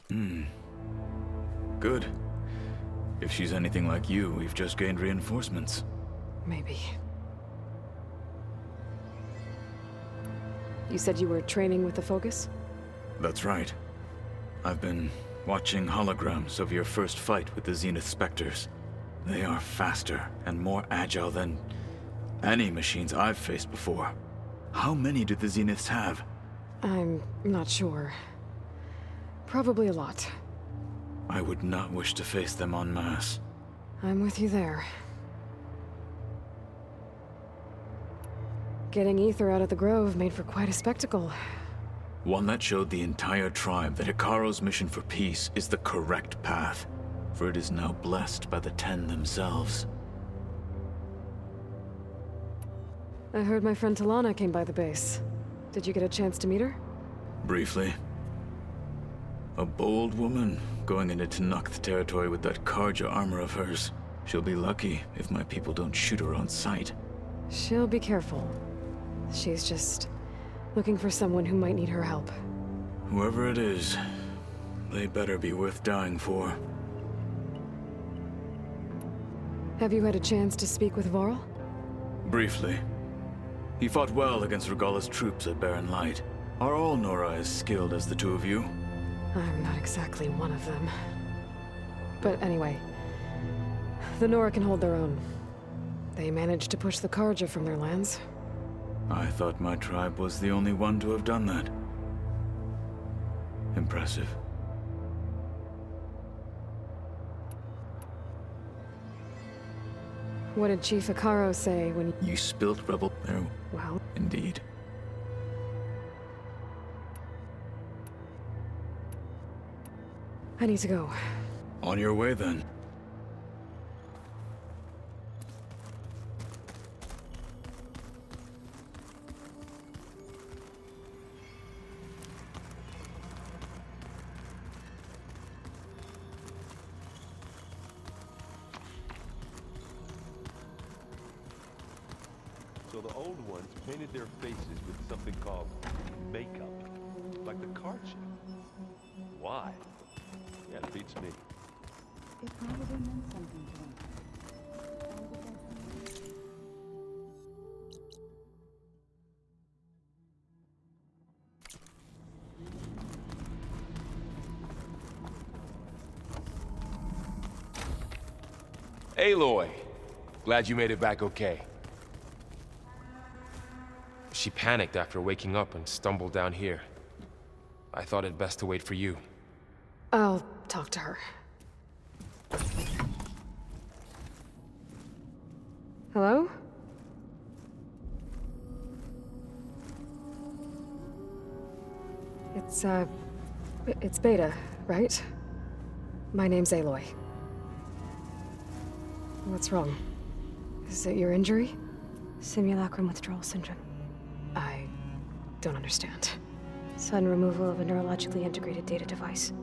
Good. If she's anything like you, we've just gained reinforcements. Maybe. You said you were training with the Focus? That's right. I've been watching holograms of your first fight with the Zenith Spectres. They are faster and more agile than any machines I've faced before. How many do the Zeniths have? I'm not sure. Probably a lot. I would not wish to face them en masse. I'm with you there. Getting Ether out of the Grove made for quite a spectacle. One that showed the entire tribe that Hikaru's mission for peace is the correct path, for it is now blessed by the Ten themselves. I heard my friend Talana came by the base. Did you get a chance to meet her? Briefly. A bold woman going into Tenakth territory with that Karja armor of hers. She'll be lucky if my people don't shoot her on sight. She'll be careful. She's just looking for someone who might need her help. Whoever it is, they better be worth dying for. Have you had a chance to speak with Varl? Briefly. He fought well against Regalla's troops at Barren Light. Are all Nora as skilled as the two of you? I'm not exactly one of them. But anyway, the Nora can hold their own. They managed to push the Karja from their lands. I thought my tribe was the only one to have done that. Impressive. What did Chief Hikaru say when You spilt rebel there. Well, Indeed. I need to go. On your way then. So the old ones painted their faces with something called makeup, like the card chip. Why? Yeah, it beats me. It probably meant something to them. Aloy! Glad you made it back okay. She panicked after waking up and stumbled down here. I thought it best to wait for you. I'll talk to her. Hello? It's Beta, right? My name's Aloy. What's wrong? Is it your injury? Simulacrum withdrawal syndrome. I don't understand. Sudden removal of a neurologically integrated data device.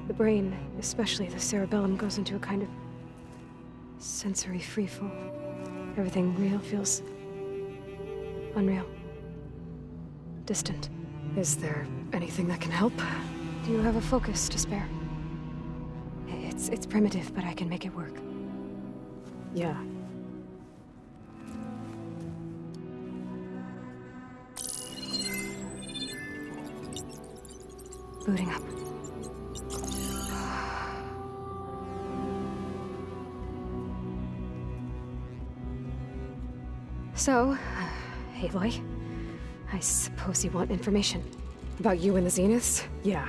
The brain, especially the cerebellum, goes into a kind of sensory freefall. Everything real feels unreal. Distant. Is there anything that can help? Do you have a focus to spare? It's primitive, but I can make it work. Yeah. Booting up. So, Aloy, I suppose you want information. About you and the Zeniths? Yeah.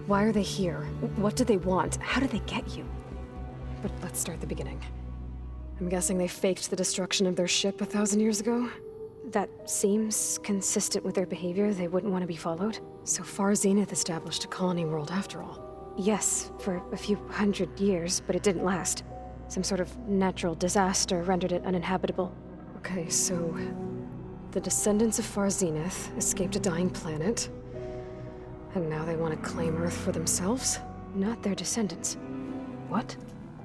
Why are they here? What do they want? How did they get you? But let's start the beginning. I'm guessing they faked the destruction of their ship 1,000 years ago? That seems consistent with their behavior. They wouldn't want to be followed. So far, Zenith established a colony world after all. Yes, for a few hundred years, but it didn't last. Some sort of natural disaster rendered it uninhabitable. Okay, so the descendants of Far Zenith escaped a dying planet, and now they want to claim Earth for themselves? Not their descendants. What?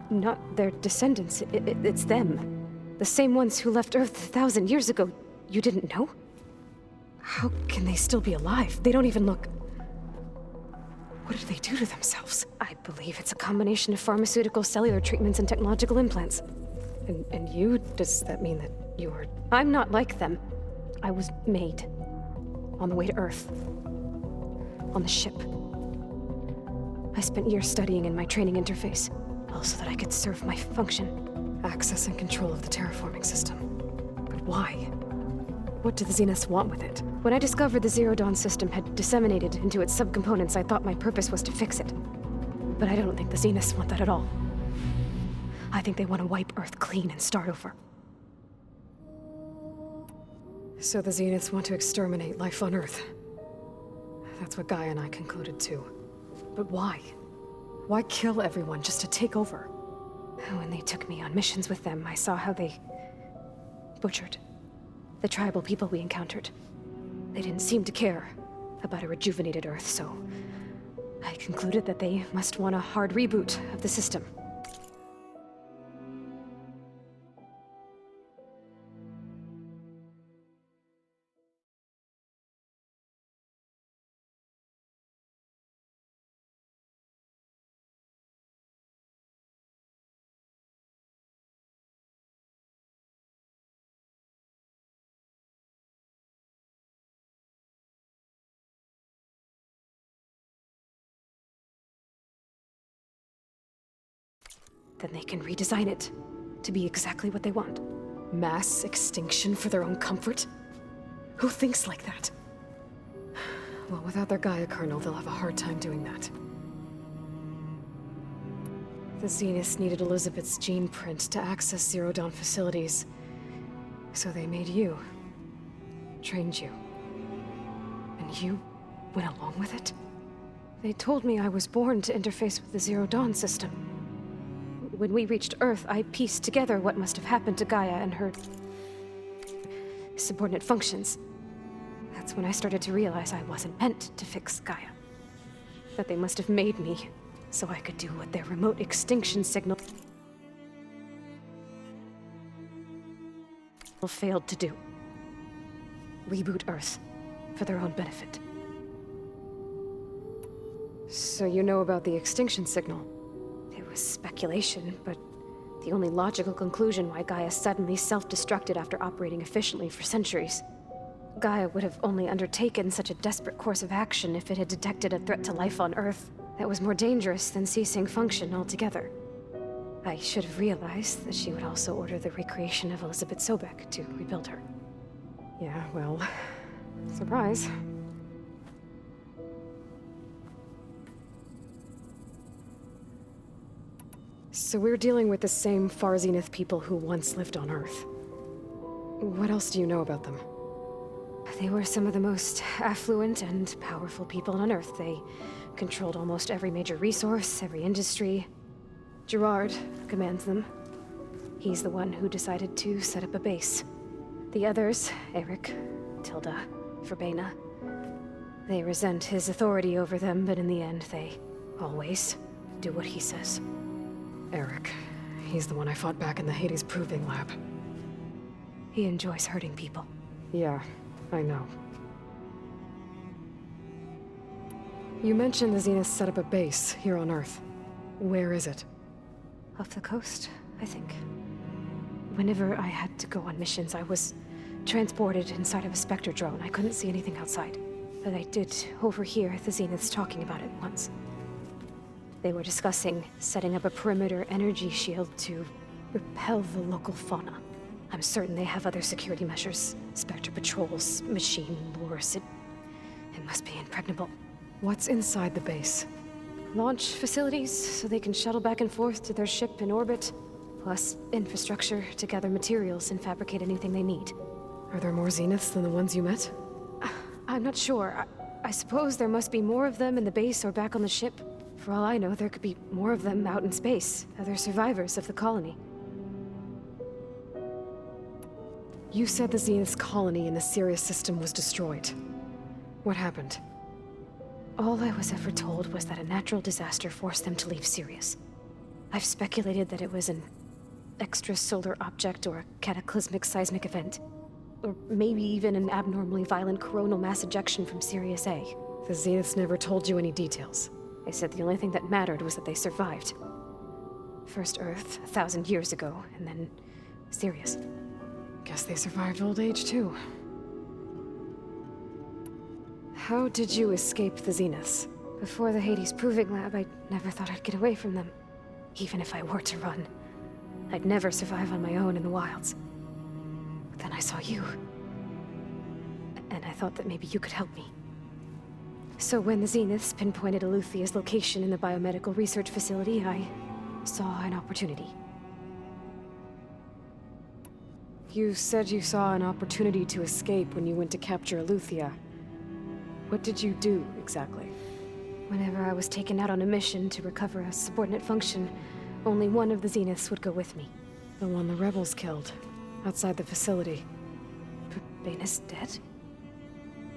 Not their descendants. It's them. The same ones who left Earth 1,000 years ago. You didn't know? How can they still be alive? They don't even look... What did they do to themselves? I believe it's a combination of pharmaceutical, cellular treatments, and technological implants. And you? Does that mean that you are... I'm not like them. I was made. On the way to Earth. On the ship. I spent years studying in my training interface, all so that I could serve my function. Access and control of the terraforming system. But why? What do the Zeniths want with it? When I discovered the Zero Dawn system had disseminated into its subcomponents, I thought my purpose was to fix it. But I don't think the Zeniths want that at all. I think they want to wipe Earth clean and start over. So the Zeniths want to exterminate life on Earth. That's what Gaia and I concluded too. But why? Why kill everyone just to take over? When they took me on missions with them, I saw how they butchered the tribal people we encountered. They didn't seem to care about a rejuvenated Earth, so I concluded that they must want a hard reboot of the system. Then they can redesign it to be exactly what they want. Mass extinction for their own comfort? Who thinks like that? Well, without their Gaia kernel, they'll have a hard time doing that. The Zeniths needed Elizabeth's gene print to access Zero Dawn facilities. So they made you. Trained you. And you went along with it? They told me I was born to interface with the Zero Dawn system. When we reached Earth, I pieced together what must have happened to Gaia and her subordinate functions. That's when I started to realize I wasn't meant to fix Gaia. That they must have made me so I could do what their remote extinction signal failed to do. Reboot Earth for their own benefit. So you know about the extinction signal? It was speculation, but the only logical conclusion why Gaia suddenly self-destructed after operating efficiently for centuries. Gaia would have only undertaken such a desperate course of action if it had detected a threat to life on Earth that was more dangerous than ceasing function altogether. I should have realized that she would also order the recreation of Elizabeth Sobek to rebuild her. Yeah, well, surprise. So we're dealing with the same Far Zenith people who once lived on Earth. What else do you know about them? They were some of the most affluent and powerful people on Earth. They controlled almost every major resource, every industry. Gerard commands them. He's the one who decided to set up a base. The others, Eric, Tilda, Verbena, they resent his authority over them, but in the end, they always do what he says. Eric. He's the one I fought back in the Hades Proving Lab. He enjoys hurting people. Yeah, I know. You mentioned the Zeniths set up a base here on Earth. Where is it? Off the coast, I think. Whenever I had to go on missions, I was transported inside of a Spectre drone. I couldn't see anything outside. But I did overhear the Zeniths talking about it once. They were discussing setting up a perimeter energy shield to repel the local fauna. I'm certain they have other security measures. Spectre patrols, machine lures. It must be impregnable. What's inside the base? Launch facilities, so they can shuttle back and forth to their ship in orbit. Plus infrastructure to gather materials and fabricate anything they need. Are there more Zeniths than the ones you met? I'm not sure. I suppose there must be more of them in the base or back on the ship. For all I know, there could be more of them out in space, other survivors of the colony. You said the Zenith's colony in the Sirius system was destroyed. What happened? All I was ever told was that a natural disaster forced them to leave Sirius. I've speculated that it was an extrasolar object or a cataclysmic seismic event. Or maybe even an abnormally violent coronal mass ejection from Sirius A. The Zeniths never told you any details. They said the only thing that mattered was that they survived. First Earth, 1,000 years ago, and then Sirius. Guess they survived old age, too. How did you escape the Zeniths? Before the Hades Proving Lab, I never thought I'd get away from them. Even if I were to run. I'd never survive on my own in the wilds. But then I saw you. And I thought that maybe you could help me. So when the Zeniths pinpointed Eluthia's location in the biomedical research facility, I saw an opportunity. You said you saw an opportunity to escape when you went to capture Eluthia. What did you do, exactly? Whenever I was taken out on a mission to recover a subordinate function, only one of the Zeniths would go with me. The one the rebels killed, outside the facility. But Bane is dead?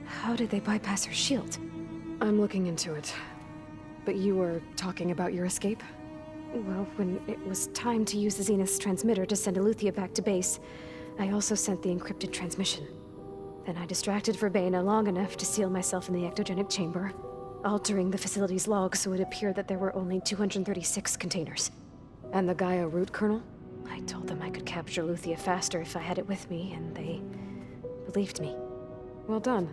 How did they bypass her shield? I'm looking into it. But you were talking about your escape? Well, when it was time to use the Zenith's transmitter to send Eluthia back to base, I also sent the encrypted transmission. Then I distracted Verbena long enough to seal myself in the ectogenic chamber, altering the facility's log so it appeared that there were only 236 containers. And the Gaia root kernel? I told them I could capture Eluthia faster if I had it with me, and they believed me. Well done.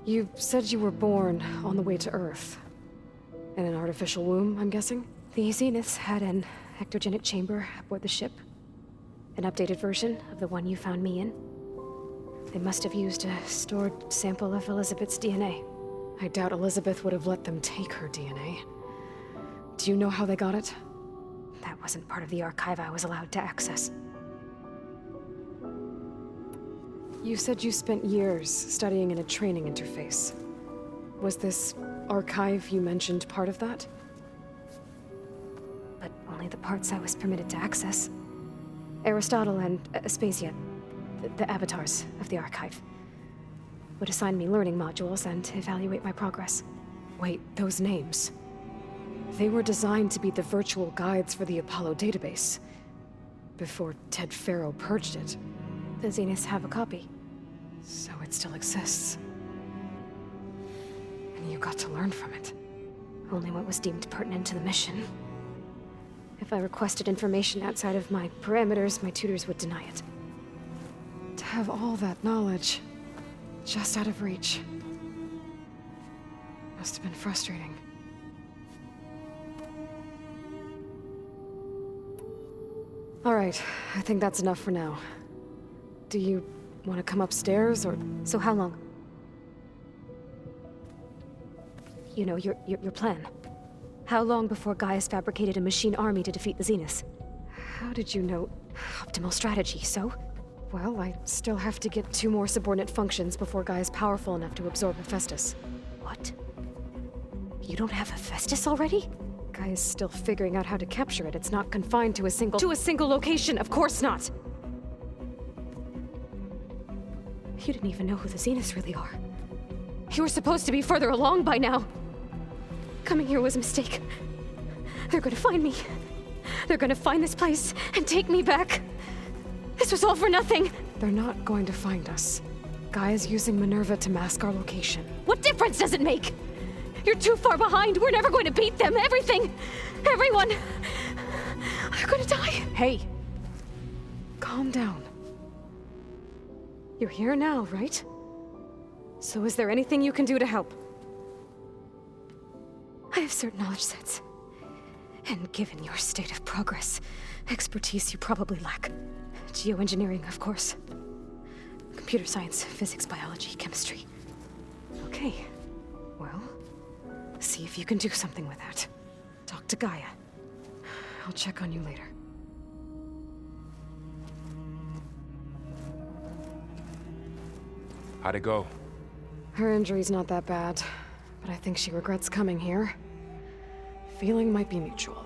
You said you were born on the way to Earth. In an artificial womb, I'm guessing? The Zeniths had an ectogenic chamber aboard the ship. An updated version of the one you found me in. They must have used a stored sample of Elizabeth's DNA. I doubt Elizabeth would have let them take her DNA. Do you know how they got it? That wasn't part of the archive I was allowed to access. You said you spent years studying in a training interface. Was this archive you mentioned part of that? But only the parts I was permitted to access. Aristotle and Aspasia, the avatars of the archive, would assign me learning modules and evaluate my progress. Wait, those names. They were designed to be the virtual guides for the Apollo database. Before Ted Farrow purged it. The Zeniths have a copy. So it still exists. And you got to learn from it. Only what was deemed pertinent to the mission. If I requested information outside of my parameters, my tutors would deny it. To have all that knowledge, just out of reach. Must have been frustrating. All right, I think that's enough for now. Do you want to come upstairs, or...? So how long? You know, your plan. How long before Gaius fabricated a machine army to defeat the Zeniths? How did you know? Optimal strategy, so? Well, I still have to get 2 more subordinate functions before Gaia's powerful enough to absorb Hephaestus. What? You don't have Hephaestus already? Gaia's still figuring out how to capture it. It's not confined to a single... To a single location, of course not! You didn't even know who the Zeniths really are. You were supposed to be further along by now! Coming here was a mistake. They're gonna find me. They're gonna find this place and take me back. This was all for nothing. They're not going to find us. Gaia's using Minerva to mask our location. What difference does it make? You're too far behind. We're never going to beat them. Everything. Everyone. They're gonna die. Hey. Calm down. You're here now, right? So is there anything you can do to help? I have certain knowledge sets. And given your state of progress, expertise you probably lack. Geoengineering, of course. Computer science, physics, biology, chemistry. Okay. Well, see if you can do something with that. Talk to Gaia. I'll check on you later. How'd it go? Her injury's not that bad, but I think she regrets coming here. Feeling might be mutual.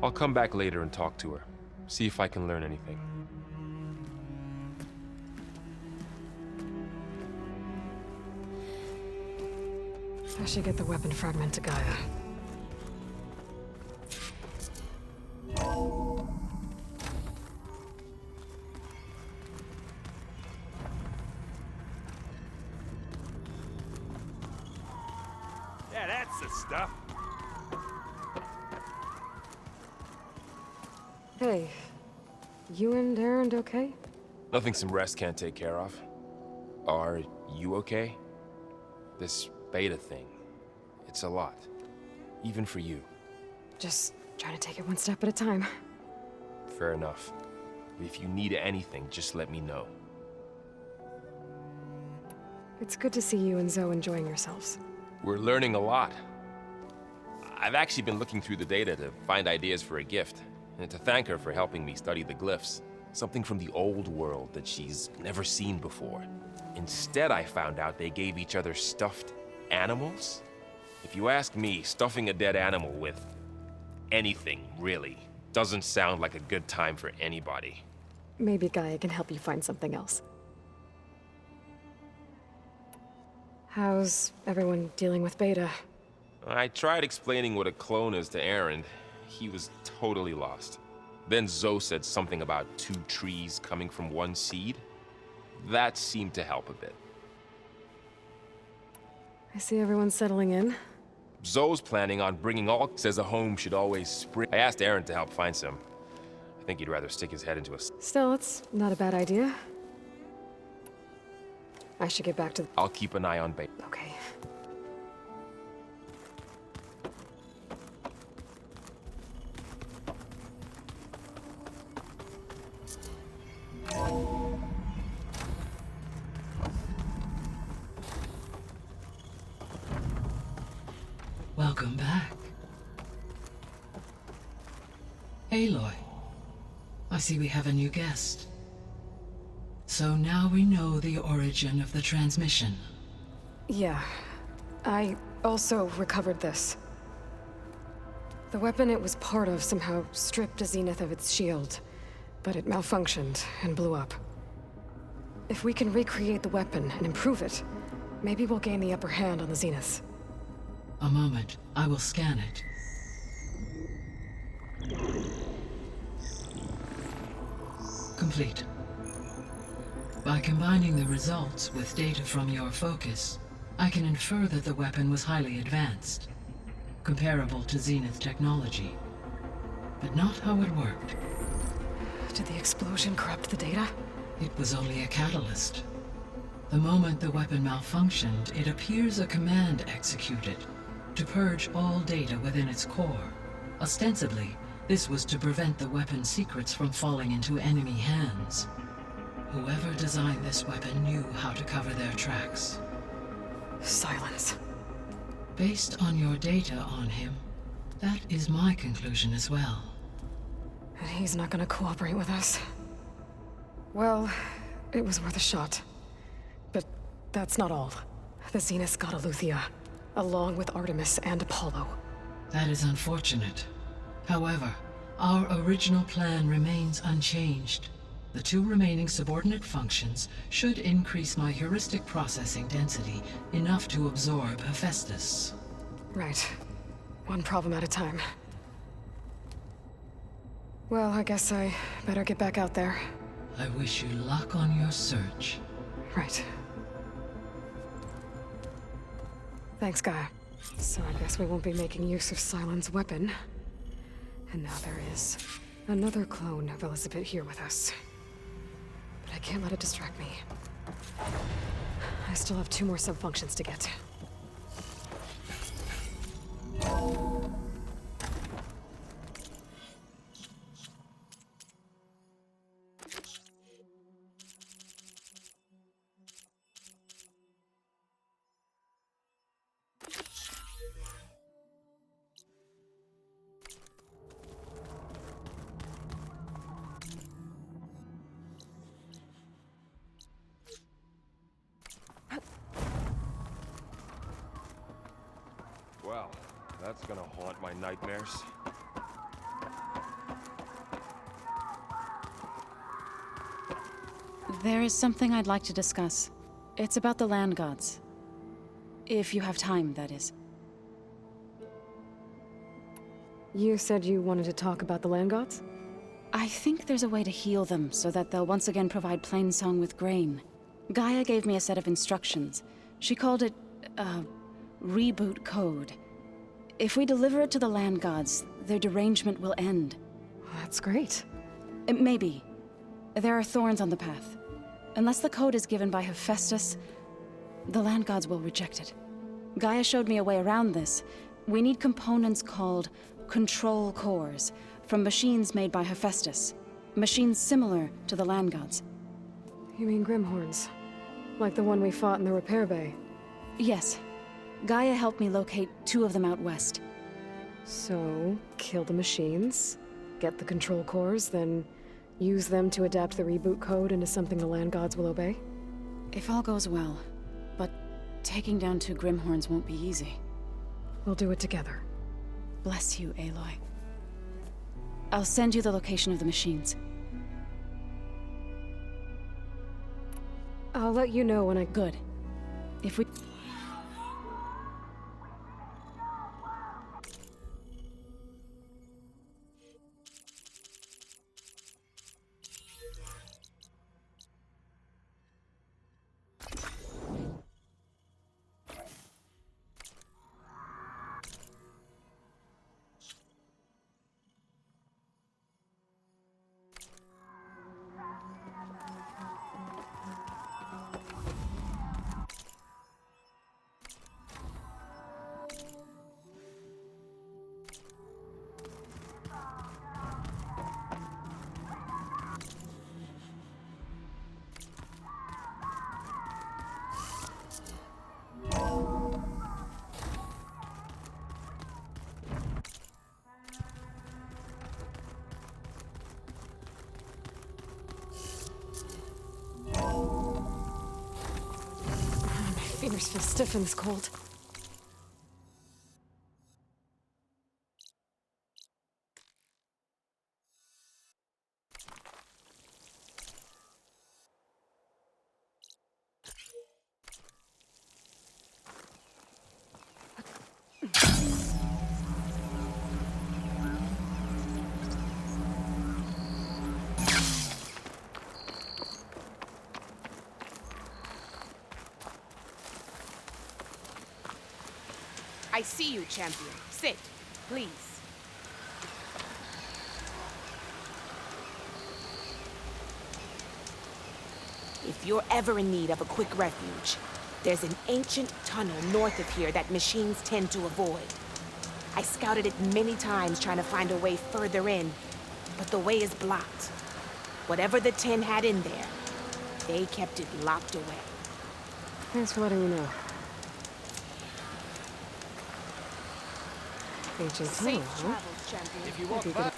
I'll come back later and talk to her. See if I can learn anything. I should get the weapon fragment to Gaia. That's the stuff. Hey, you and Aaron okay? Nothing some rest can't take care of. Are you okay? This beta thing, it's a lot. Even for you. Just trying to take it one step at a time. Fair enough. If you need anything, just let me know. It's good to see you and Zoe enjoying yourselves. We're learning a lot. I've actually been looking through the data to find ideas for a gift, and to thank her for helping me study the glyphs. Something from the old world that she's never seen before. Instead, I found out they gave each other stuffed animals. If you ask me, stuffing a dead animal with anything, really, doesn't sound like a good time for anybody. Maybe Gaia can help you find something else. How's everyone dealing with Beta? I tried explaining what a clone is to Aaron. He was totally lost. Then Zoe said something about 2 trees coming from 1 seed. That seemed to help a bit. I see everyone's settling in. Zoe's planning on bringing all, says a home should always spring. I asked Aaron to help find some. I think he'd rather stick his head into a... Still, it's not a bad idea. I should get back to... I'll keep an eye on Beta. Okay. Welcome back. Aloy, I see we have a new guest. So now we know the origin of the transmission. Yeah. I also recovered this. The weapon it was part of somehow stripped a Zenith of its shield, but it malfunctioned and blew up. If we can recreate the weapon and improve it, maybe we'll gain the upper hand on the Zeniths. A moment, I will scan it. Complete. By combining the results with data from your focus, I can infer that the weapon was highly advanced, comparable to Zenith technology, but not how it worked. Did the explosion corrupt the data? It was only a catalyst. The moment the weapon malfunctioned, it appears a command executed to purge all data within its core. Ostensibly, this was to prevent the weapon's secrets from falling into enemy hands. Whoever designed this weapon knew how to cover their tracks. Silence. Based on your data on him, that is my conclusion as well. And he's not gonna cooperate with us. Well, it was worth a shot. But that's not all. The Zeniths got Aletheia, along with Artemis and Apollo. That is unfortunate. However, our original plan remains unchanged. The 2 remaining subordinate functions should increase my heuristic processing density enough to absorb Hephaestus. Right. One problem at a time. Well, I guess I better get back out there. I wish you luck on your search. Right. Thanks, Gaia. So I guess we won't be making use of Sylens' weapon. And now there is another clone of Elizabeth here with us. But I can't let it distract me. I still have 2 more sub-functions to get. Well, that's gonna haunt my nightmares. There is something I'd like to discuss. It's about the land gods. If you have time, that is. You said you wanted to talk about the land gods? I think there's a way to heal them so that they'll once again provide Plainsong with grain. Gaia gave me a set of instructions. She called it, reboot code. If we deliver it to the land gods, their derangement will end. That's great. Maybe. There are thorns on the path. Unless the code is given by Hephaestus, the land gods will reject it. Gaia showed me a way around this. We need components called control cores from machines made by Hephaestus. Machines similar to the land gods. You mean Grimhorns? Like the one we fought in the repair bay? Yes. Gaia helped me locate 2 of them out west. So, kill the machines, get the control cores, then use them to adapt the reboot code into something the land gods will obey? If all goes well. But taking down 2 Grimhorns won't be easy. We'll do it together. Bless you, Aloy. I'll send you the location of the machines. I'll let you know when I... Good. If we... My fingers feel stiff in this cold. I see you, champion. Sit, please. If you're ever in need of a quick refuge, there's an ancient tunnel north of here that machines tend to avoid. I scouted it many times trying to find a way further in, but the way is blocked. Whatever the 10 had in there, they kept it locked away. Thanks for letting me know. Ancient tunnel, Safe huh? travels, champion. If you Might walk be by... good.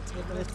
Take a look.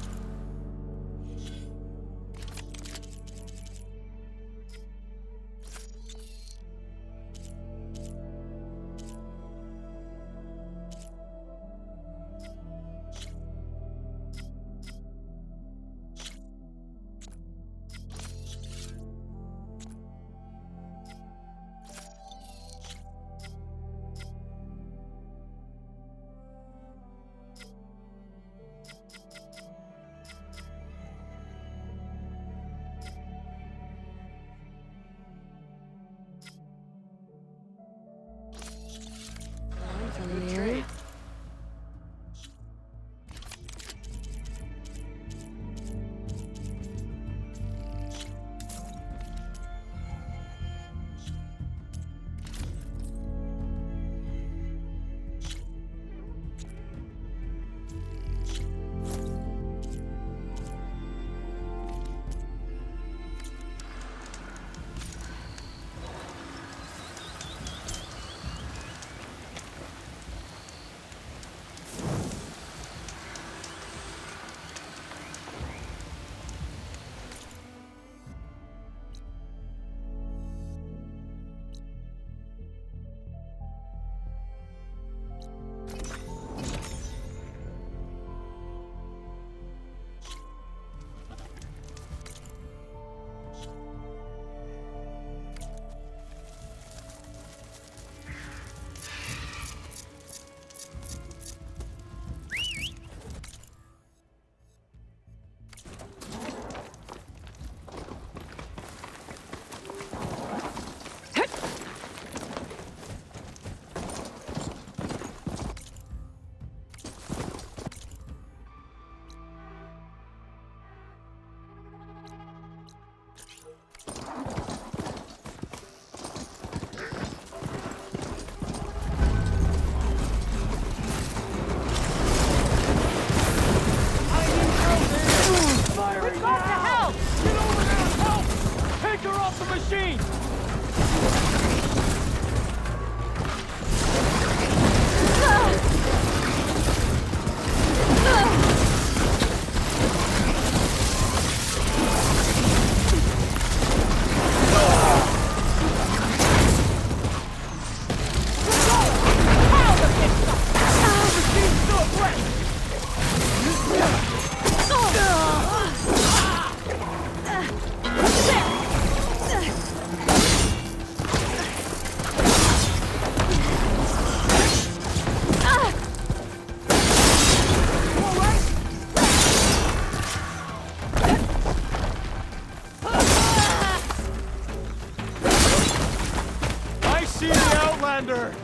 Commander!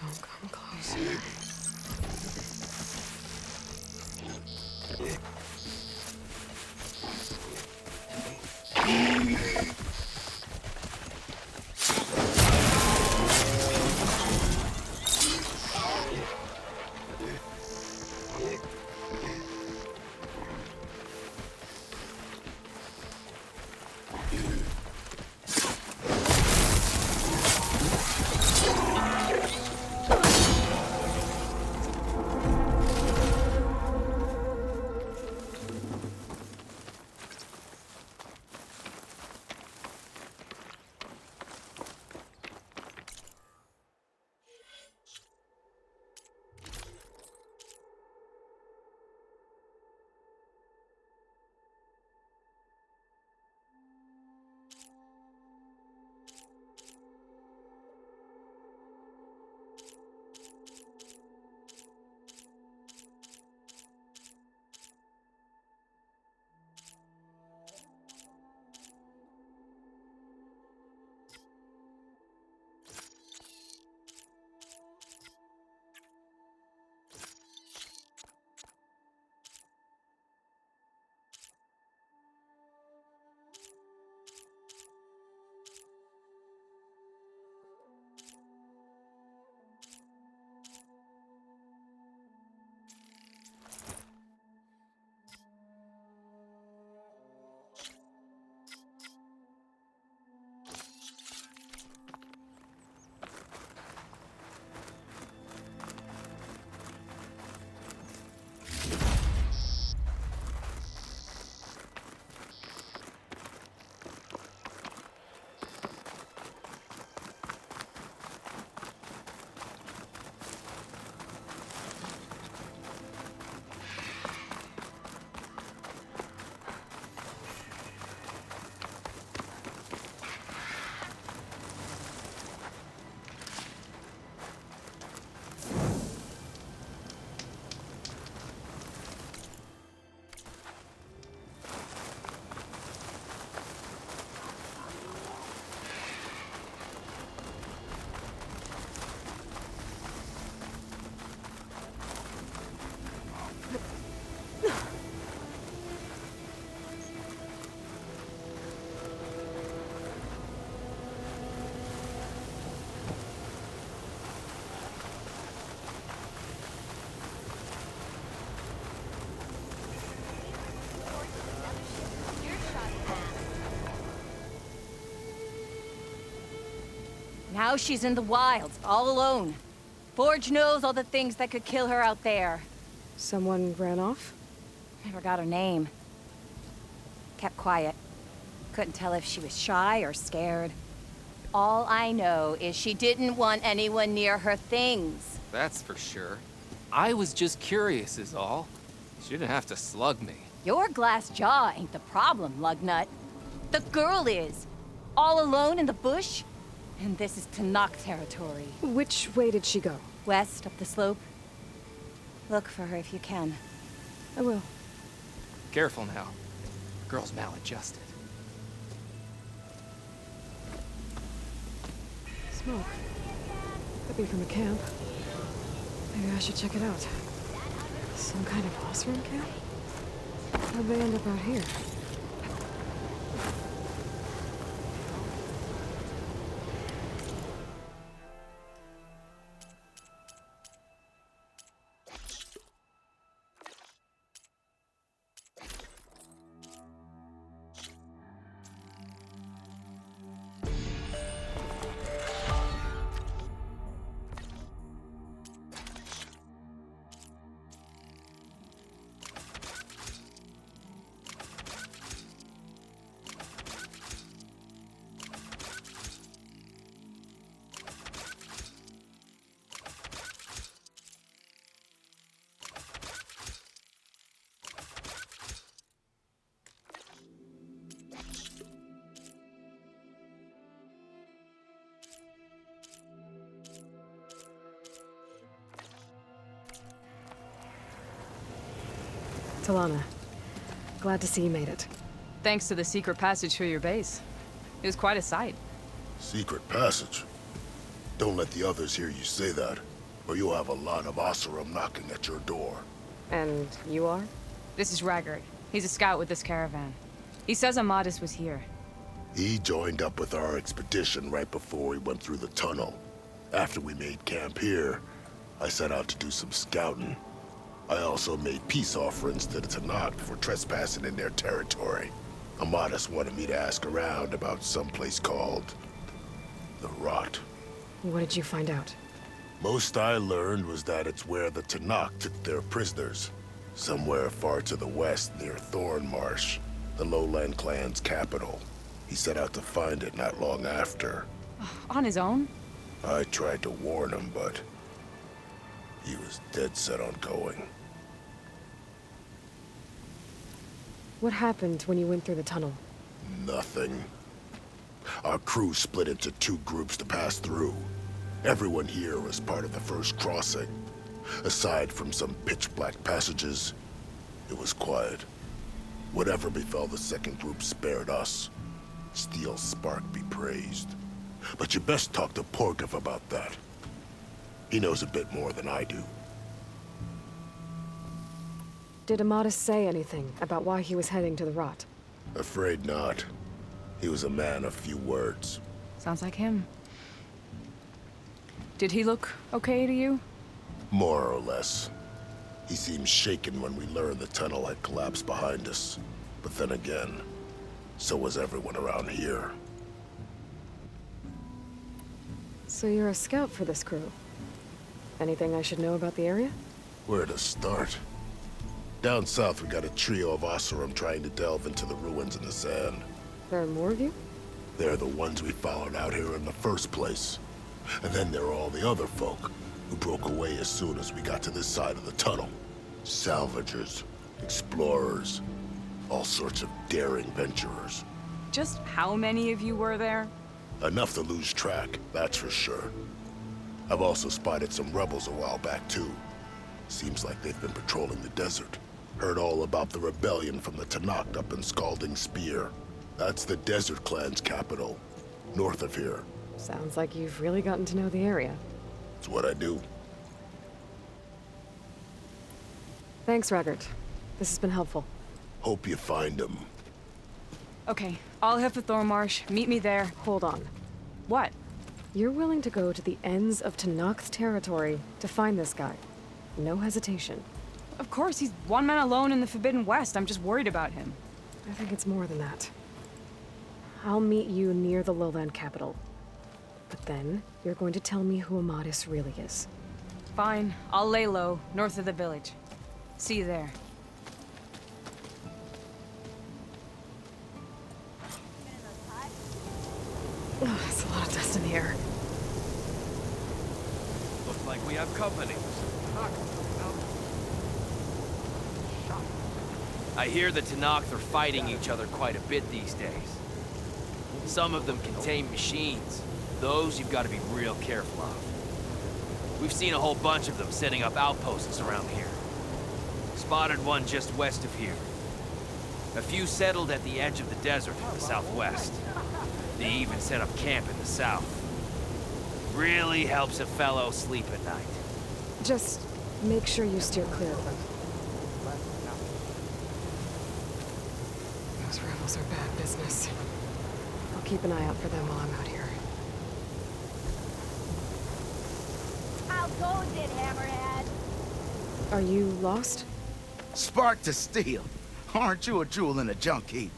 Don't come closer. Now she's in the wilds, all alone. Forge knows all the things that could kill her out there. Someone ran off? Never got her name. Kept quiet. Couldn't tell if she was shy or scared. All I know is she didn't want anyone near her things. That's for sure. I was just curious is all. She didn't have to slug me. Your glass jaw ain't the problem, lugnut. The girl is. All alone in the bush. And this is Tanakh territory. Which way did she go? West, up the slope. Look for her if you can. I will. Careful now. Girl's maladjusted. Smoke. Could be from a camp. Maybe I should check it out. Some kind of Osram camp? How'd they end up out here? Talana, glad to see you made it. Thanks to the secret passage through your base. It was quite a sight. Secret passage? Don't let the others hear you say that, or you'll have a lot of Oseram knocking at your door. And you are? This is Raggard. He's a scout with this caravan. He says Amadis was here. He joined up with our expedition right before we went through the tunnel. After we made camp here, I set out to do some scouting. I also made peace offerings to the Tanakh for trespassing in their territory. Amadis wanted me to ask around about some place called the Rot. What did you find out? Most I learned was that it's where the Tanakh took their prisoners. Somewhere far to the west near Thornmarsh, the Lowland clan's capital. He set out to find it not long after. On his own? I tried to warn him, but he was dead set on going. What happened when you went through the tunnel? Nothing. Our crew split into two groups to pass through. Everyone here was part of the first crossing. Aside from some pitch-black passages, it was quiet. Whatever befell the second group spared us. Steel Spark be praised. But you best talk to Porkov about that. He knows a bit more than I do. Did Amadis say anything about why he was heading to the Rot? Afraid not. He was a man of few words. Sounds like him. Did he look okay to you? More or less. He seemed shaken when we learned the tunnel had collapsed behind us. But then again, so was everyone around here. So you're a scout for this crew? Anything I should know about the area? Where to start? Down south, we got a trio of Oseram trying to delve into the ruins in the sand. There are more of you? They're the ones we followed out here in the first place. And then there are all the other folk, who broke away as soon as we got to this side of the tunnel. Salvagers, explorers, all sorts of daring venturers. Just how many of you were there? Enough to lose track, that's for sure. I've also spotted some rebels a while back, too. Seems like they've been patrolling the desert. Heard all about the rebellion from the Tanakh up in Scalding Spear. That's the Desert Clan's capital, north of here. Sounds like you've really gotten to know the area. It's what I do. Thanks, Raggard. This has been helpful. Hope you find him. Okay, I'll head for Thornmarsh. Meet me there. Hold on. What? You're willing to go to the ends of Tanakh's territory to find this guy. No hesitation. Of course, he's one man alone in the Forbidden West. I'm just worried about him. I think it's more than that. I'll meet you near the lowland capital. But then, you're going to tell me who Amadis really is. Fine. I'll lay low, north of the village. See you there. Oh, it's a lot of dust in the air. Looks like we have company. I hear the Tanakh are fighting each other quite a bit these days. Some of them contain machines. Those you've got to be real careful of. We've seen a whole bunch of them setting up outposts around here. Spotted one just west of here. A few settled at the edge of the desert in the southwest. They even set up camp in the south. Really helps a fellow sleep at night. Just make sure you steer clear of them. Those rebels are bad business. I'll keep an eye out for them while I'm out here. How goes it, Hammerhead? Are you lost? Spark to steel. Aren't you a jewel in a junk heap?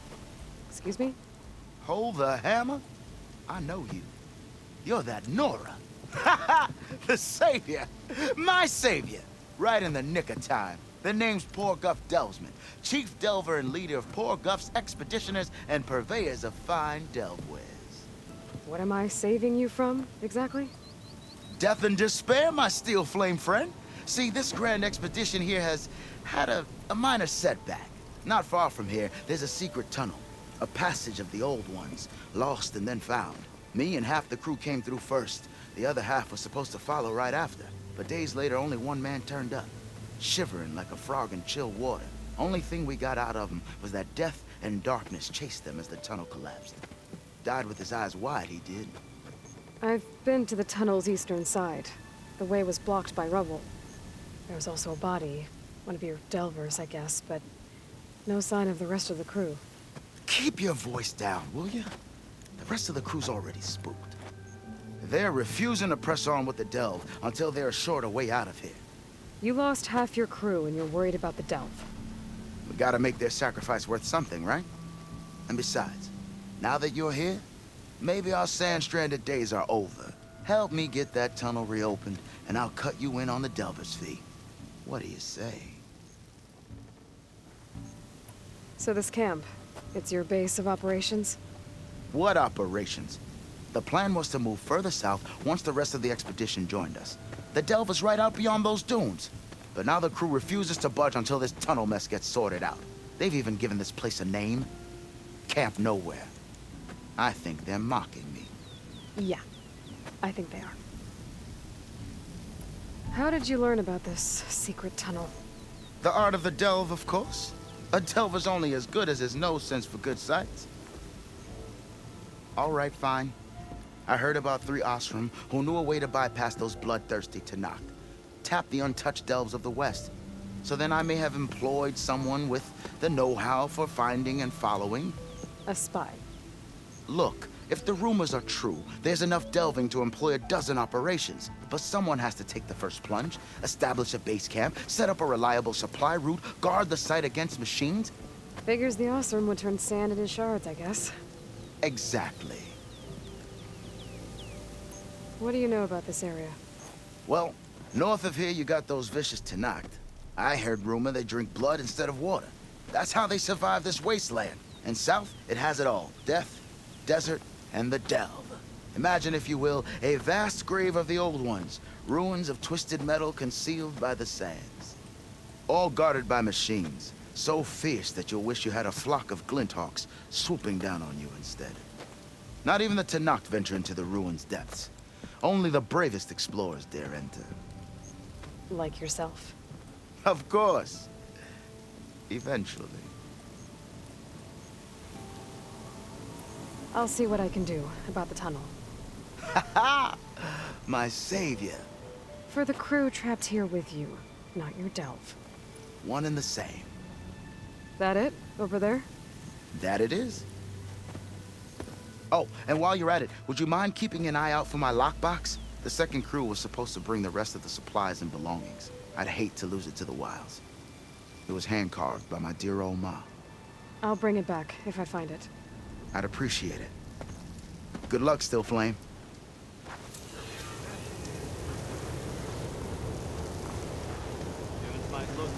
Excuse me? Hold the hammer? I know you. You're that Nora. Ha ha! The savior! My savior! Right in the nick of time. The name's Poor Guff Delvesman, chief delver and leader of Poor Guff's expeditioners and purveyors of fine delve wares. What am I saving you from, exactly? Death and despair, my steel flame friend. See, this grand expedition here has had a minor setback. Not far from here, there's a secret tunnel. A passage of the old ones, lost and then found. Me and half the crew came through first. The other half was supposed to follow right after. But days later, only one man turned up, shivering like a frog in chill water. Only thing we got out of him was that death and darkness chased them as the tunnel collapsed. Died with his eyes wide, he did. I've been to the tunnel's eastern side. The way was blocked by rubble. There was also a body. One of your delvers, I guess, but no sign of the rest of the crew. Keep your voice down, will you? The rest of the crew's already spooked. They're refusing to press on with the delve until they're assured a way out of here. You lost half your crew and you're worried about the delve. We gotta make their sacrifice worth something, right? And besides, now that you're here, maybe our sand-stranded days are over. Help me get that tunnel reopened, and I'll cut you in on the delver's fee. What do you say? So this camp, it's your base of operations? What operations? The plan was to move further south once the rest of the expedition joined us. The delve is right out beyond those dunes. But now the crew refuses to budge until this tunnel mess gets sorted out. They've even given this place a name. Camp Nowhere. I think they're mocking me. Yeah, I think they are. How did you learn about this secret tunnel? The art of the delve, of course. A delver's only as good as his nose sense for good sights. All right, fine. I heard about 3 Osram who knew a way to bypass those bloodthirsty Tanakh. Tap the untouched delves of the West. So then I may have employed someone with the know-how for finding and following. A spy. Look, if the rumors are true, there's enough delving to employ a dozen operations. But someone has to take the first plunge, establish a base camp, set up a reliable supply route, guard the site against machines. Figures the Osram would turn sand into shards, I guess. Exactly. What do you know about this area? Well, north of here you got those vicious Tanakh. I heard rumor they drink blood instead of water. That's how they survive this wasteland. And south, it has it all. Death, desert, and the delve. Imagine, if you will, a vast grave of the old ones. Ruins of twisted metal concealed by the sands. All guarded by machines. So fierce that you'll wish you had a flock of glinthawks swooping down on you instead. Not even the Tanakh venture into the ruins' depths. Only the bravest explorers dare enter. Like yourself. Of course. Eventually. I'll see what I can do about the tunnel. Ha ha! My savior. For the crew trapped here with you, not your delve. One and the same. That it? Over there? That it is. Oh, and while you're at it, would you mind keeping an eye out for my lockbox? The second crew was supposed to bring the rest of the supplies and belongings. I'd hate to lose it to the wilds. It was hand-carved by my dear old ma. I'll bring it back if I find it. I'd appreciate it. Good luck, Still Flame. Dunes might look